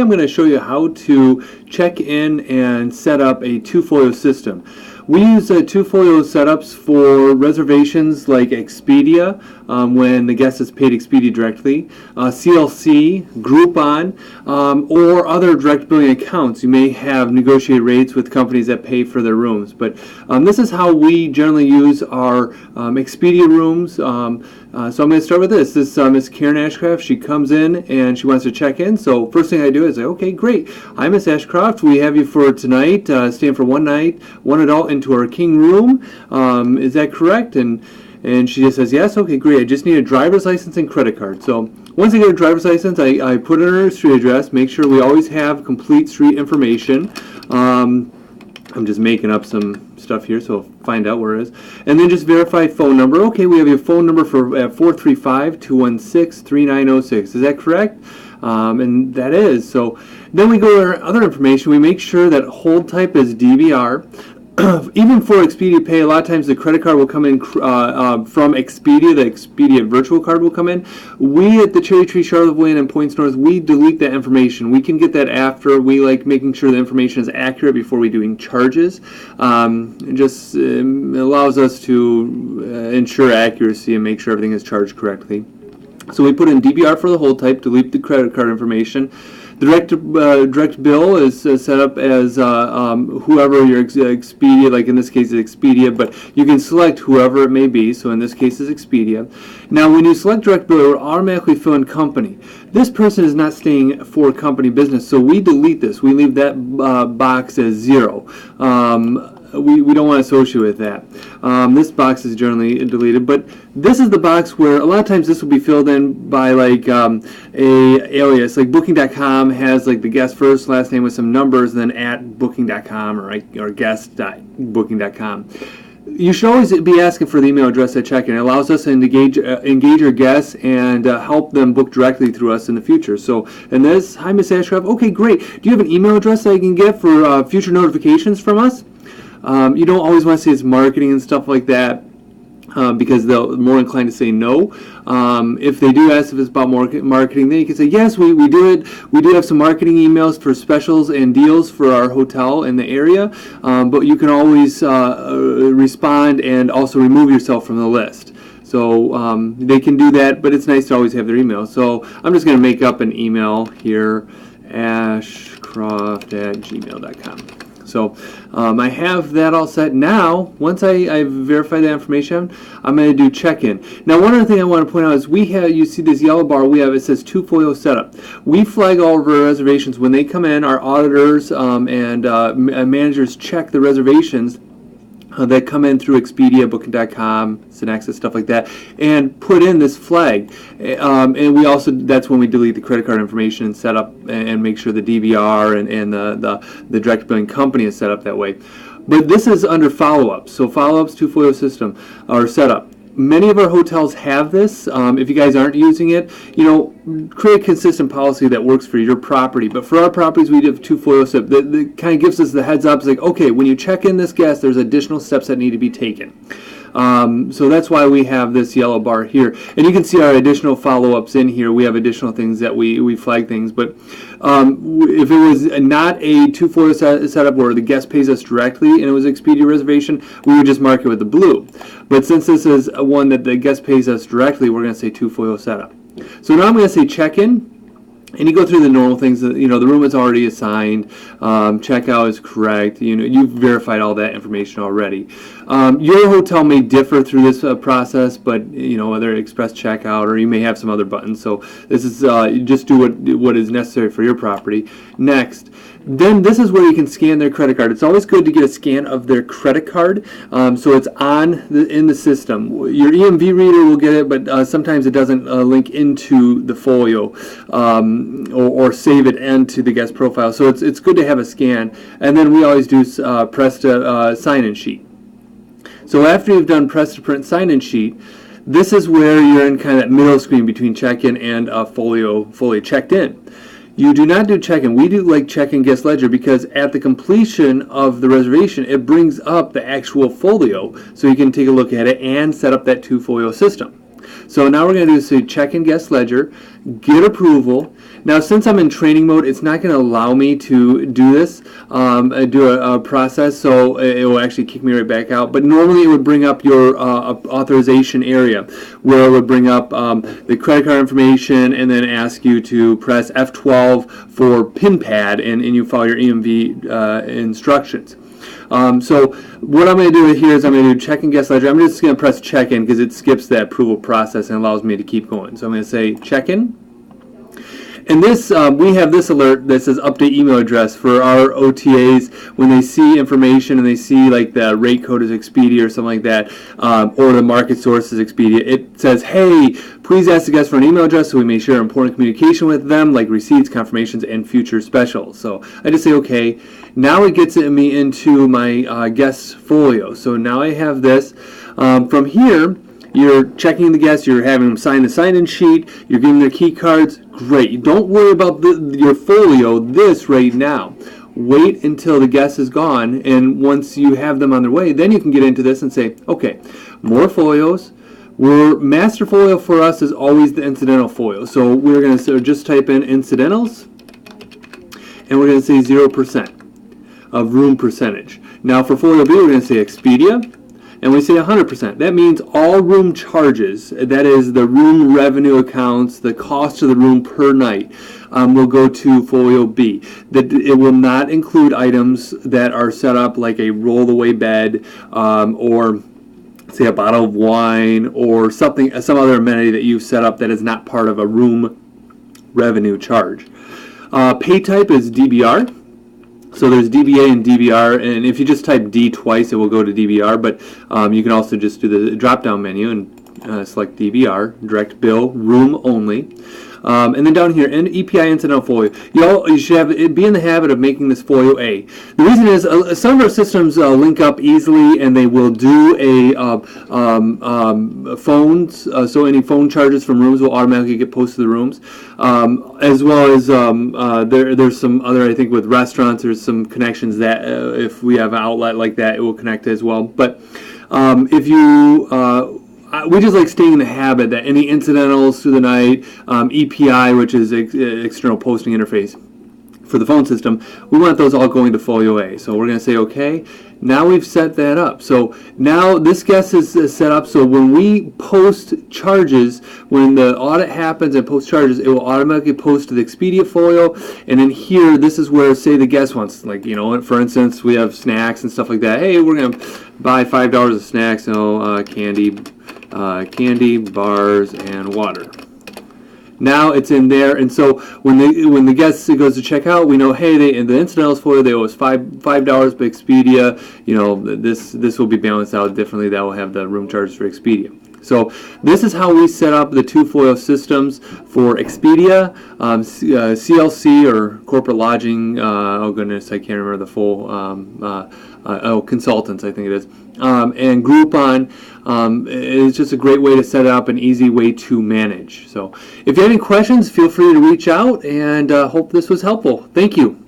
today I'm going to show you how to check in and set up a two-folio system. We use two-folio setups for reservations like Expedia, when the guest has paid Expedia directly, CLC, Groupon, or other direct billing accounts. You may have negotiated rates with companies that pay for their rooms, but this is how we generally use our Expedia rooms. So I'm going to start with this. This is Miss Karen Ashcraft. She comes in and she wants to check in. So first thing I do is say, okay, great. Hi, Miss Ashcraft. We have you for tonight, staying for one night, one adult into our king room. Is that correct? And she just says, yes. Okay, great. I just need a driver's license and credit card. So once I get a driver's license, I put in her street address, make sure we always have complete street information. I'm just making up some stuff here, so I'll find out where it is. And then just verify phone number. Okay, we have your phone number for 435-216-3906. Is that correct? And that is. So then we go to our other information. We make sure that hold type is DVR. Even for Expedia Pay, a lot of times the credit card will come in from Expedia. The Expedia virtual card will come in. We at the Cherry Tree, Charlottesville, and Points North, we delete that information. We can get that after. We like making sure the information is accurate before we doing charges. It just allows us to ensure accuracy and make sure everything is charged correctly. So we put in DVR for the hold type, delete the credit card information. Direct bill is set up as whoever your Expedia, like in this case it's Expedia, but you can select whoever it may be, so in this case it's Expedia. Now when you select direct bill, it will automatically fill in company. This person is not staying for company business, so we delete this. We leave that box as 0. We don't want to associate with that. This box is generally deleted, but this is the box where a lot of times this will be filled in by like a alias. Like Booking.com has like the guest first, last name with some numbers, and then at Booking.com or guest.booking.com. You should always be asking for the email address at check-in. It allows us to engage our guests and help them book directly through us in the future. So, and this, hi Miss Ashcraft. Okay, great. Do you have an email address that I can get for future notifications from us? You don't always want to say it's marketing and stuff like that because they're more inclined to say no. If they do ask if it's about marketing, then you can say, yes, we do it. We do have some marketing emails for specials and deals for our hotel in the area, but you can always respond and also remove yourself from the list. So they can do that, but it's nice to always have their email. So I'm just going to make up an email here, ashcroft@gmail.com. So I have that all set. Now, once I've verified that information, I'm going to do check-in. Now, one other thing I want to point out is we have, you see this yellow bar we have, it says two-folio setup. We flag all of our reservations. When they come in, our auditors and managers check the reservations that come in through Expedia, Booking.com, Synaxis, stuff like that, and put in this flag. And we also, that's when we delete the credit card information and set up and make sure the DVR and the direct billing company is set up that way. But this is under follow-ups. So follow-ups, two-folio system, or setup. Many of our hotels have this. If you guys aren't using it, create a consistent policy that works for your property. But for our properties, we have two-folio steps. That kind of gives us the heads up. It's like, okay, when you check in this guest, there's additional steps that need to be taken. So that's why we have this yellow bar here. And you can see our additional follow-ups in here. We have additional things that we flag things. But if it was not a two-folio setup where the guest pays us directly and it was Expedia reservation, we would just mark it with the blue. But since this is one that the guest pays us directly, we're going to say two-folio setup. So now I'm going to say check-in. And you go through the normal things that, the room is already assigned, checkout is correct, you've verified all that information already. Your hotel may differ through this process, but, whether express checkout or you may have some other buttons. So this is, just do what is necessary for your property. Next, then this is where you can scan their credit card. It's always good to get a scan of their credit card, so it's in the system. Your EMV reader will get it, but sometimes it doesn't link into the folio or save it into the guest profile. So it's good to have a scan. And then we always do press to sign-in sheet. So after you've done press to print sign-in sheet, this is where you're in kind of that middle screen between check-in and folio checked in. You do not do check-in. We do like check-in guest ledger because at the completion of the reservation, it brings up the actual folio so you can take a look at it and set up that two-folio system. So now we're going to do say check-in guest ledger, get approval. Now, since I'm in training mode, it's not going to allow me to do this, do a process, so it will actually kick me right back out. But normally it would bring up your authorization area, where it would bring up the credit card information and then ask you to press F12 for PIN pad, and you follow your EMV instructions. So what I'm going to do here is I'm going to do check-in guest ledger. I'm just going to press check-in because it skips that approval process and allows me to keep going. So I'm going to say check-in. And this, we have this alert that says update email address for our OTAs when they see information and they see like the rate code is Expedia or something like that, or the market source is Expedia. It says, hey, please ask the guest for an email address so we may share important communication with them like receipts, confirmations, and future specials. So I just say okay. Now it gets me into my guest folio. So now I have this. From here, you're checking the guests, you're having them sign the sign-in sheet, you're giving their key cards. Great. Don't worry about your folio this right now. Wait until the guest is gone, and once you have them on their way, then you can get into this and say, okay, more folios. Master folio for us is always the incidental folio. So we're going to just type in incidentals, and we're going to say 0% of room percentage. Now for folio B, we're going to say Expedia. And we say 100%. That means all room charges, that is the room revenue accounts, the cost of the room per night, will go to folio B. It will not include items that are set up like a roll-away bed, or say a bottle of wine, or some other amenity that you've set up that is not part of a room revenue charge. Pay type is DBR. So there's DBA and DBR, and if you just type D twice, it will go to DBR, but you can also just do the drop-down menu and select DBR, direct bill, room only. And then down here, EPI incidental folio. You should be in the habit of making this folio A. The reason is some of our systems link up easily, and they will do phones. So any phone charges from rooms will automatically get posted to the rooms, as well as there's some other, I think, with restaurants. There's some connections that if we have an outlet like that, it will connect as well. But if you we just like staying in the habit that any incidentals through the night, EPI, which is external posting interface for the phone system, we want those all going to folio A. So we're going to say okay. Now we've set that up. So now this guest is set up so when we post charges, when the audit happens and post charges, it will automatically post to the Expedia folio. And then here, this is where, say, the guest wants, like, you know, for instance, we have snacks and stuff like that. Hey, we're going to buy $5 of snacks, you know, candy, bars, and water. Now it's in there, and so when the guest goes to check out, we know, hey, in the incidentals folio they owe us $5, but Expedia, you know, this will be balanced out differently. That will have the room charges for Expedia. So this is how we set up the two-folio systems for Expedia, CLC or corporate lodging. Oh goodness, I can't remember the full. Consultants, I think it is, and Groupon. It's just a great way to set it up, an easy way to manage. So if you have any questions, feel free to reach out, and hope this was helpful. Thank you.